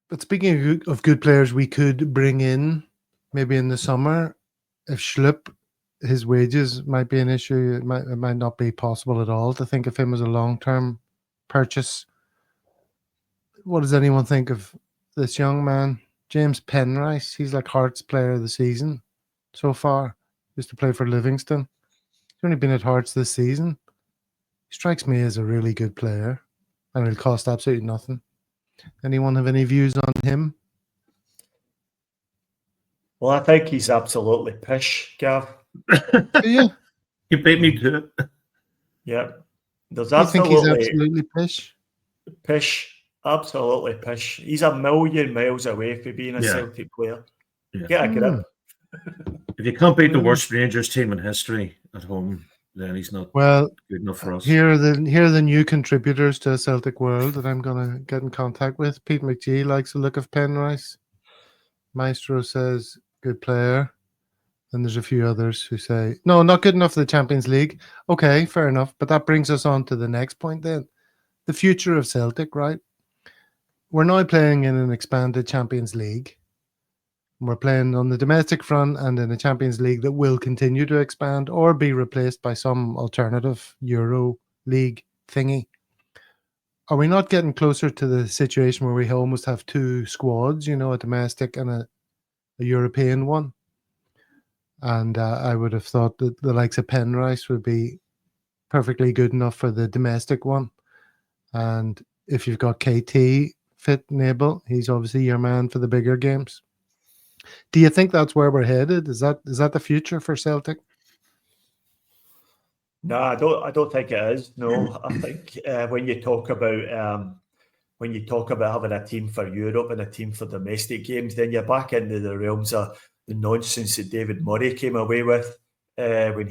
But speaking of good players, we could bring in maybe in the summer if Schlupp, his wages might be an issue. It might not be possible at all to think of him as a long-term purchase. What does anyone think of this young man, James Penrice? He's like Hearts player of the season so far. Used to play for Livingston. He's only been at Hearts this season. He strikes me as a really good player, and it'll cost absolutely nothing. Anyone have any views on him? Well, I think he's absolutely pish, Gav. Yeah. You beat me to it. Yeah. There's You think he's absolutely pish? Pish. Absolutely pish. He's a million miles away from being a Celtic player. Yeah. Get a grip. If you can't beat the worst Rangers team in history at home, then he's not good enough for us. Here are the new contributors to Celtic World that I'm going to get in contact with. Pete McGee likes the look of Penrice. Maestro says, good player. And there's a few others who say, no, not good enough for the Champions League. Okay, fair enough. But that brings us on to the next point then. The future of Celtic, right? We're now playing in an expanded Champions League. We're playing on the domestic front and in a Champions League that will continue to expand or be replaced by some alternative Euro League thingy. Are we not getting closer to the situation where we almost have two squads, a domestic and a European one? And I would have thought that the likes of Penrice would be perfectly good enough for the domestic one. And if you've got KT fit and able, he's obviously your man for the bigger games. Do you think that's where we're headed? Is that the future for Celtic? No, I don't think it is. No, I think when you talk about having a team for Europe and a team for domestic games, then you're back into the realms of the nonsense that David Murray came away with when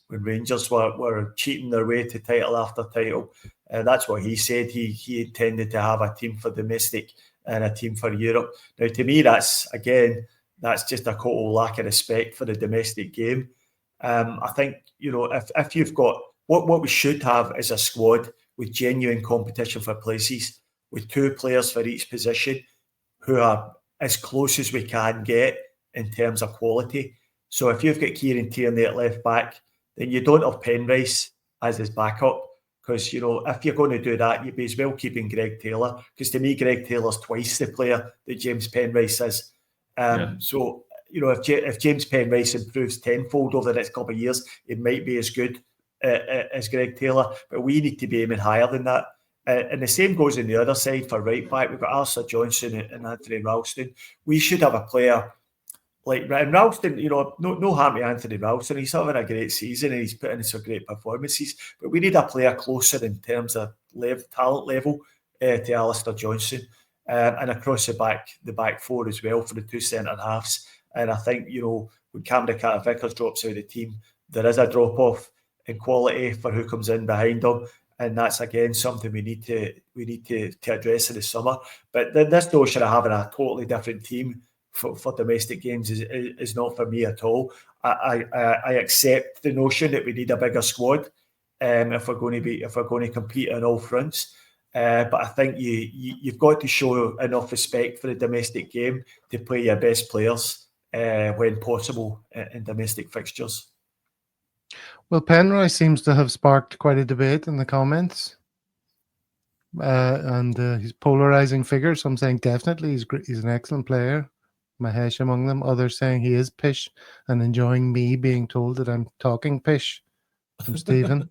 Rangers were cheating their way to title after title. That's what he said. He intended to have a team for domestic and a team for Europe. Now, to me, that's just a total lack of respect for the domestic game. I think, if you've got what we should have is a squad with genuine competition for places, with two players for each position who are as close as we can get in terms of quality. So if you've got Kieran Tierney at left back, then you don't have Penrice as his backup. Because, if you're going to do that, you'd be as well keeping Greg Taylor. Because to me, Greg Taylor's twice the player that James Penrice is. So, if James Penrice improves tenfold over the next couple of years, it might be as good as Greg Taylor. But we need to be aiming higher than that. And the same goes on the other side for right back. We've got Alistair Johnson and Anthony Ralston. We should have a player like Ralston, no harm to Anthony Ralston. He's having a great season and he's putting in some great performances. But we need a player closer in terms of talent level to Alistair Johnson. And across the back four as well for the two centre halves. And I think, when Cameron Carter-Vickers drops out of the team, there is a drop-off in quality for who comes in behind him. And that's, again, something we need to address in the summer. But this notion of having a totally different team for domestic games is not for me at all. I accept the notion that we need a bigger squad if we're going to compete on all fronts. But I think you've got to show enough respect for the domestic game to play your best players when possible in domestic fixtures. Well, Penrice seems to have sparked quite a debate in the comments. And he's polarizing figure. Some saying definitely he's an excellent player. Mahesh among them. Others saying he is pish and enjoying me being told that I'm talking pish. From Stephen.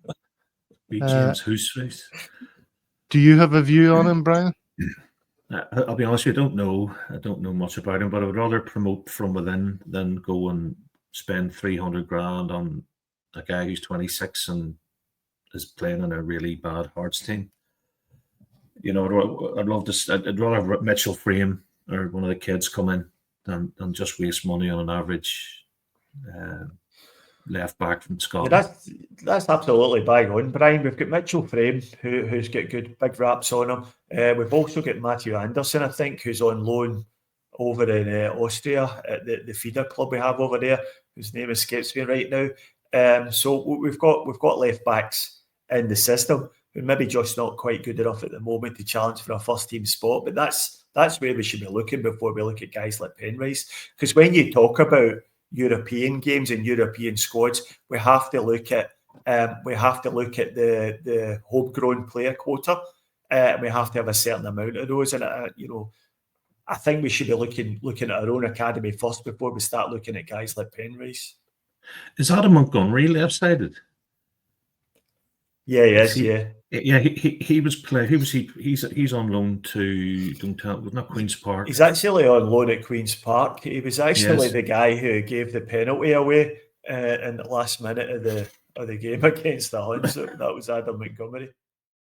Be James Hoosface. Do you have a view on him, Brian? I'll be honest with you, I don't know much about him, but I would rather promote from within than go and spend 300 grand on a guy who's 26 and is playing in a really bad Hearts team. I'd rather have Mitchell Frame or one of the kids come in than just waste money on an average left back from Scotland. Yeah, that's absolutely bang on, Brian. We've got Mitchell Frame, who's got good big raps on him. We've also got Matthew Anderson, I think, who's on loan over in Austria at the feeder club we have over there, whose name escapes me right now. So we've got left backs in the system who maybe just not quite good enough at the moment to challenge for a first team spot, but that's That's where we should be looking before we look at guys like Penrice. Because when you talk about European games and European squads, we have to look at the homegrown player quota. We have to have a certain amount of those, and I think we should be looking at our own academy first before we start looking at guys like Penrice. Is Adam Montgomery left-sided? Yeah, he is. Yeah. Yeah, he was playing. He's on loan to not Queen's Park. He's actually on loan at Queen's Park. He was actually Yes. the guy who gave the penalty away in the last minute of the game against Ireland. So that was Adam Montgomery.